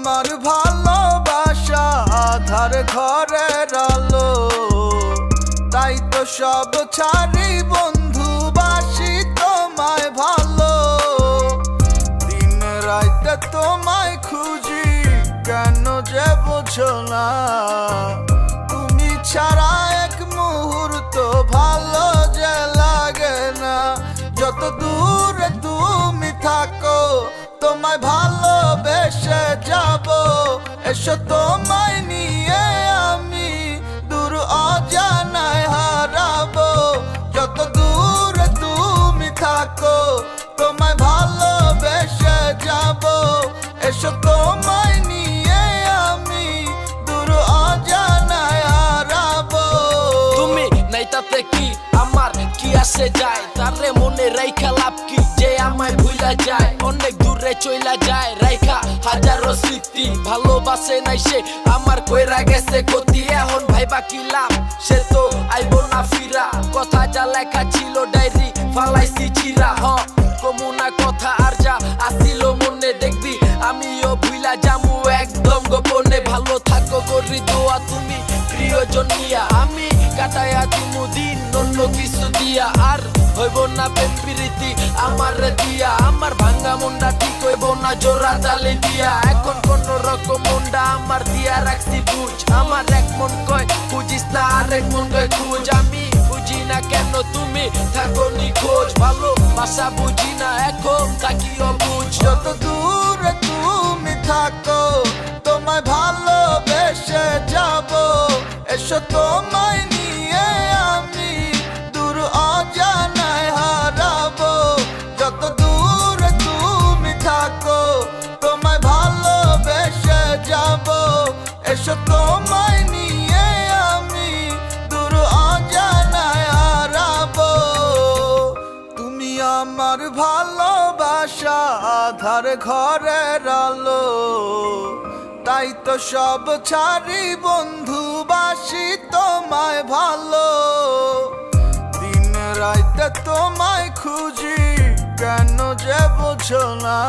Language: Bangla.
আমার ভালোবাসা আধার ঘরের আলো, তাই তো সব ছাড়ি বন্ধুবাসি তোমায় ভালো। দিন রাইতে তোমায় খুঁজি, কেন যে বোঝো না? তুমি ছাড়া এক মুহূর্ত ভালো যে লাগে না। যত দূরে তুমি থাকো তোমায় ভালোবেসে যাব, এসো তোমায় নিয়ে আমি দূর অজানায় হারাবো। যত দূরে তুমি থাকো তোমায় ভালোবেসে যাব, এসো তোমায় নিয়ে আমি দূর অজানায় হারাবো। তুমি নাই তাতে কি আমার কি আসে যায়, তারে মনে রাইখা লাভ কি যে আমায় ভুলা যায়। অনেক দূরে চইলা যায় রাইখা হাজারো স্মৃতি, ভালোবাসে নাই সে আমার কইরা গেছে ক্ষতি। এখন ভাইবা কি লাভ, সে তো আইবো না ফিরা। কথা যা লেখা ছিল ডায়েরি ফালাইছি চিরা। কমুনা কথা আর যা আসিল মনে, দেখবি আমিও ভুলা জামু একদম গোপনে। ভালো থাকো করি দোয়া তুমি প্রিয়জন নিয়া, আমি কাটায়া দিমু দিন অন্য কিছু দিয়া। আর হইব না প্রেম প্রীতি আমার দিয়া, আমার ভাঙ্গা মনটা ঠিক হইব না জোড়া তালে দিয়া। এখন কোন রকম মনটা আমার দিয়া রাখছি বুঝ, আমার এক মন কয় বুঝিস না আর এক মন কয় খুঁজ। আমি বুঝি না কেন তুমি থাকো নিখোঁজ, ভালোবাসা বুঝি না এখন তাকিও বুঝ। যত দূরে তুমি থাকো তোমায় ভালোবেসে যাব, এসো তোমায় নিয়ে আমি দূর অজানায় হারাবো। যত দূরে তুমি থাকো তোমায় ভালোবেসে যাব, এসো তোমায় নিয়ে আমি দূর অজানায় হারাবো। তুমি আমার ভালোবাসা আধার ঘরের আলো, তাই তো সব ছাড়ি বন্ধুবাসি তোমায় ভালো। দিন রাইতে তোমায় খুঁজি, কেন যে বোঝো না?